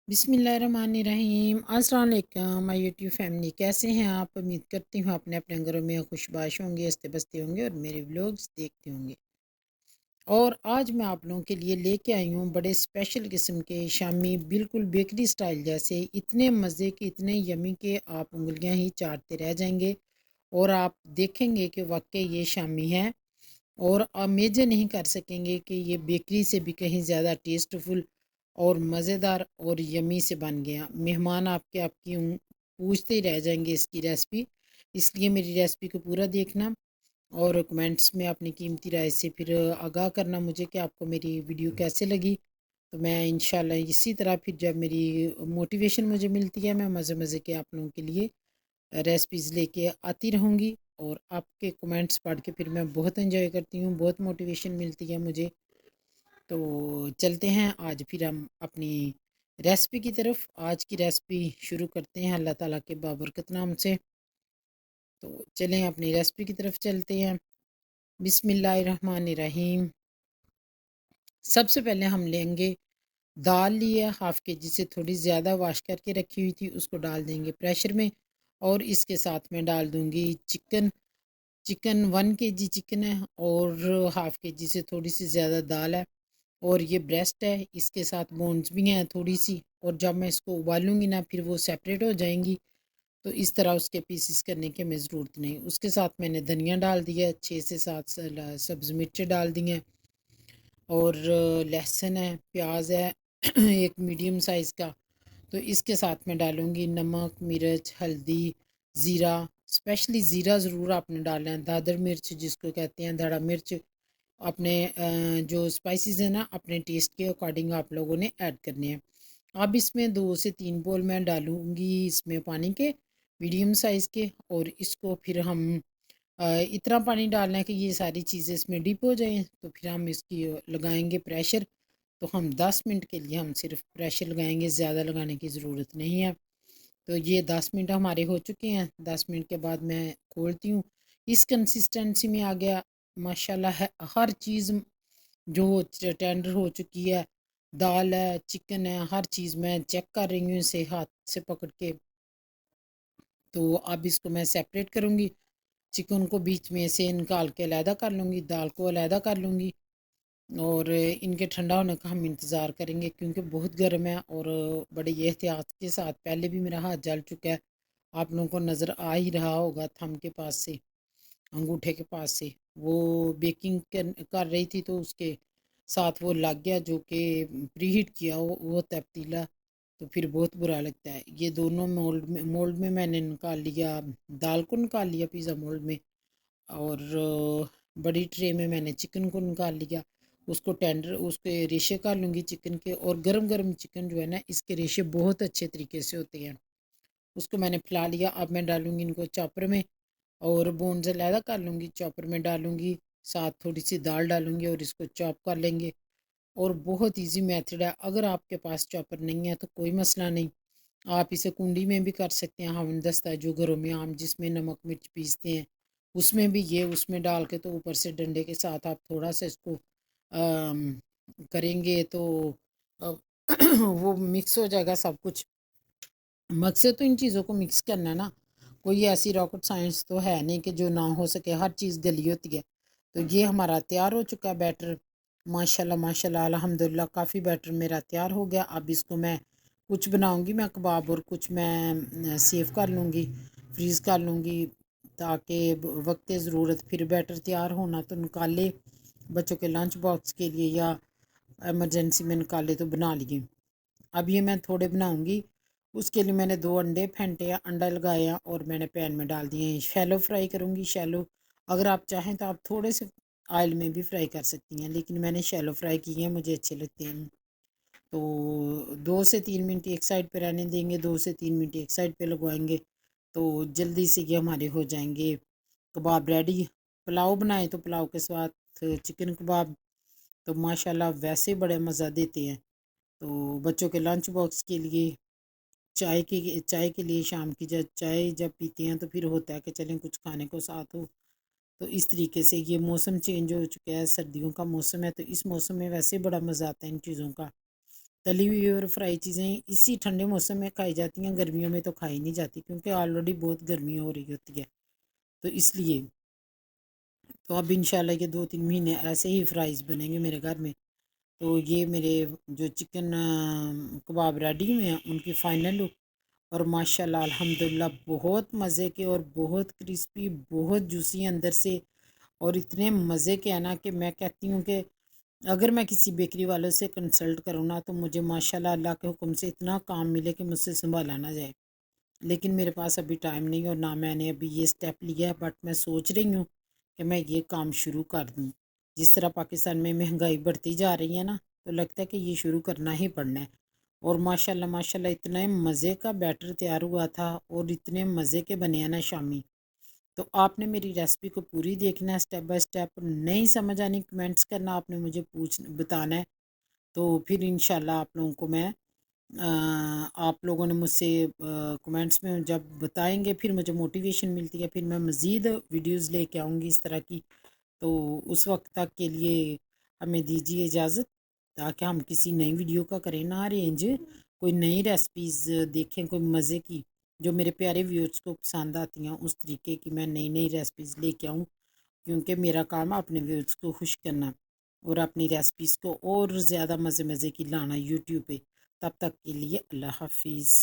बिस्मिल्लाहिर्रहमानिर्रहीम। अस्सलाम वालेकुम माय यूट्यूब फैमिली, कैसे हैं आप? उम्मीद करती हूँ अपने अपने घरों में खुशबाश होंगे, हंसते बसते होंगे और मेरे व्लॉग्स देखते होंगे। और आज मैं आप लोगों के लिए लेके आई हूँ बड़े स्पेशल किस्म के शामी, बिल्कुल बेकरी स्टाइल जैसे, इतने मज़े के, इतने यमी के आप उंगलियाँ ही चाटते रह जाएंगे। और आप देखेंगे कि वाकई ये शामी है और इमेजिन नहीं कर सकेंगे कि ये बेकरी से भी कहीं ज़्यादा टेस्टफुल और मज़ेदार और यमी से बन गया। मेहमान आपके आपकी पूछते ही रह जाएंगे इसकी रेसिपी। इसलिए मेरी रेसिपी को पूरा देखना और कमेंट्स में अपनी कीमती राय से फिर आगाह करना मुझे कि आपको मेरी वीडियो कैसे लगी। तो मैं इंशाल्लाह इसी तरह फिर जब मेरी मोटिवेशन मुझे मिलती है, मैं मज़े मज़े के आप लोगों के लिए रेसिपीज़ लेके आती रहूँगी। और आपके कमेंट्स पढ़ के फिर मैं बहुत एंजॉय करती हूँ, बहुत मोटिवेशन मिलती है मुझे। तो चलते हैं आज फिर हम अपनी रेसिपी की तरफ। आज की रेसिपी शुरू करते हैं अल्लाह ताला के बाबरकत नाम से। तो चलें अपनी रेसिपी की तरफ चलते हैं। बिस्मिल्लाहिर्रहमानिर्रहीम। सबसे पहले हम लेंगे दाल, लिया हाफ़ के जी से थोड़ी ज़्यादा, वाश करके रखी हुई थी, उसको डाल देंगे प्रेशर में। और इसके साथ में डाल दूंगी चिकन। चिकन 1 kg चिकन है और हाफ़ के जी से थोड़ी सी ज़्यादा दाल है। और ये ब्रेस्ट है, इसके साथ बोन्स भी हैं थोड़ी सी। और जब मैं इसको उबालूंगी ना फिर वो सेपरेट हो जाएंगी, तो इस तरह उसके पीसेस करने की हमें ज़रूरत नहीं। उसके साथ मैंने धनिया डाल दिया, 6 से 7 सब्ज़ मिर्चें डाल दी हैं। और लहसुन है, प्याज है एक मीडियम साइज़ का। तो इसके साथ में डालूंगी नमक, मिर्च, हल्दी, ज़ीरा। स्पेशली ज़ीरा ज़रूर आपने डालना है, दादर मिर्च जिसको कहते हैं, धड़ा मिर्च। अपने जो स्पाइसेस हैं ना, अपने टेस्ट के अकॉर्डिंग आप लोगों ने ऐड करने हैं। अब इसमें 2 से 3 बोल मैं डालूंगी इसमें पानी के, मीडियम साइज़ के। और इसको फिर हम इतना पानी डालना है कि ये सारी चीज़ें इसमें डिप हो जाएं। तो फिर हम इसकी लगाएंगे प्रेशर। तो हम 10 मिनट के लिए हम सिर्फ प्रेशर लगाएंगे, ज़्यादा लगाने की ज़रूरत नहीं है। तो ये 10 मिनट हमारे हो चुके हैं। 10 मिनट के बाद मैं खोलती हूँ, इस कंसिस्टेंसी में आ गया माशाल्लाह है। हर चीज़ जो टेंडर हो चुकी है, दाल है, चिकन है, हर चीज़ मैं चेक कर रही हूँ इसे हाथ से पकड़ के। तो अब इसको मैं सेपरेट करूँगी, चिकन को बीच में से निकाल के अलहदा कर लूँगी, दाल को अलहदा कर लूँगी। और इनके ठंडा होने का हम इंतज़ार करेंगे क्योंकि बहुत गर्म है। और बड़े एहतियात के साथ, पहले भी मेरा हाथ जल चुका है, आप लोगों को नज़र आ ही रहा होगा, थंब के पास से, अंगूठे के पास से वो बेकिंग कर रही थी तो उसके साथ वो लग गया, जो कि प्रीहीट किया हो वो तब्दीला। तो फिर बहुत बुरा लगता है। ये दोनों मोल्ड में मैंने निकाल लिया, दाल को निकाल लिया पिज़्ज़ा मोल्ड में। और बड़ी ट्रे में मैंने चिकन को निकाल लिया। उसको टेंडर, उसके रेशे कर लूँगी चिकन के। और गरम गरम चिकन जो है ना, इसके रेशे बहुत अच्छे तरीके से होते हैं। उसको मैंने फैला लिया। अब मैं डालूँगी इनको चॉपर में और बोन्स अलहदा कर लूँगी, चॉपर में डालूँगी, साथ थोड़ी सी दाल डालूँगी और इसको चॉप कर लेंगे। और बहुत ईज़ी मेथड है, अगर आपके पास चॉपर नहीं है तो कोई मसला नहीं, आप इसे कुंडी में भी कर सकते हैं। हमदस्ता है जो घरों में आम जिसमें नमक मिर्च पीसते हैं, उसमें भी ये उसमें डाल के, तो ऊपर से डंडे के साथ आप थोड़ा सा इसको करेंगे तो अ, वो मिक्स हो जाएगा सब कुछ। मकसद तो इन चीज़ों को मिक्स करना ना, कोई ऐसी रॉकेट साइंस तो है नहीं कि जो ना हो सके, हर चीज़ गली होती है। तो ये हमारा तैयार हो चुका है बैटर। माशाल्लाह माशाल्लाह अल्हम्दुलिल्लाह, काफ़ी बैटर मेरा तैयार हो गया। अब इसको मैं कुछ बनाऊंगी मैं कबाब, और कुछ मैं सेव कर लूँगी, फ्रीज़ कर लूँगी, ताकि वक्त ज़रूरत फिर बैटर तैयार होना तो निकाले बच्चों के लंच बॉक्स के लिए, या एमरजेंसी में निकाले तो बना लिए। अब ये मैं थोड़े बनाऊंगी। उसके लिए मैंने 2 अंडे फेंटे हैं, अंडा लगाया और मैंने पैन में डाल दिए हैं। शैलो फ्राई करूंगी, शैलो। अगर आप चाहें तो आप थोड़े से ऑयल में भी फ्राई कर सकती हैं, लेकिन मैंने शैलो फ्राई किए हैं, मुझे अच्छे लगते हैं। तो 2 से 3 मिनट एक साइड पे रहने देंगे, 2 से 3 मिनट एक साइड पे लगवाएंगे, तो जल्दी से ये हमारे हो जाएंगे कबाब रेडी। पुलाव बनाए तो पुलाव के साथ चिकन कबाब तो माशाल्लाह वैसे बड़े मज़ा देते हैं। तो बच्चों के लंच बॉक्स के लिए, चाय के लिए, शाम की जब चाय जब पीते हैं तो फिर होता है कि चलें कुछ खाने को साथ हो। तो इस तरीके से ये मौसम चेंज हो चुका है, सर्दियों का मौसम है, तो इस मौसम में वैसे बड़ा मज़ा आता है इन चीज़ों का। तली हुई और फ्राई चीज़ें इसी ठंडे मौसम में खाई जाती हैं, गर्मियों में तो खाई नहीं जाती क्योंकि ऑलरेडी बहुत गर्मी हो रही होती है। तो इसलिए तो अब इंशाल्लाह ये 2-3 महीने ऐसे ही फ्राइज़ बनेंगे मेरे घर में। तो ये मेरे जो चिकन कबाब रेडी हुए हैं उनकी फ़ाइनल लुक, और माशाल्लाह अल्हम्दुलिल्लाह बहुत मज़े के और बहुत क्रिस्पी, बहुत जूसी अंदर से, और इतने मज़े के हैं ना कि मैं कहती हूँ कि अगर मैं किसी बेकरी वालों से कंसल्ट करूँ ना तो मुझे माशाल्लाह अल्लाह के हुक्म से इतना काम मिले कि मुझसे संभाला ना जाए। लेकिन मेरे पास अभी टाइम नहीं और ना मैंने अभी ये स्टेप लिया है, बट मैं सोच रही हूँ कि मैं ये काम शुरू कर दूँ। जिस तरह पाकिस्तान में महंगाई बढ़ती जा रही है ना, तो लगता है कि ये शुरू करना ही पड़ना है। और माशाल्लाह माशाल्लाह इतने मज़े का बैटर तैयार हुआ था और इतने मज़े के बने हैं ना शामी। तो आपने मेरी रेसिपी को पूरी देखना है स्टेप बाय स्टेप, नहीं समझ आनी कमेंट्स करना, आपने मुझे पूछ बताना है। तो फिर इंशाल्लाह आप लोगों को मैं आप लोगों ने मुझसे कमेंट्स में जब बताएंगे फिर मुझे मोटिवेशन मिलती है, फिर मैं मज़ीद वीडियोस लेके आऊँगी इस तरह की। तो उस वक्त तक के लिए हमें दीजिए इजाज़त, ताकि हम किसी नई वीडियो का करें ना अरेंज, कोई नई रेसिपीज़ देखें कोई मज़े की, जो मेरे प्यारे व्यूअर्स को पसंद आती हैं, उस तरीके की मैं नई नई रेसिपीज़ लेके आऊँ। क्योंकि मेरा काम है अपने व्यूअर्स को खुश करना और अपनी रेसिपीज़ को और ज़्यादा मज़े मज़े की लाना यूट्यूब पे। तब तक के लिए अल्लाह हाफिज़।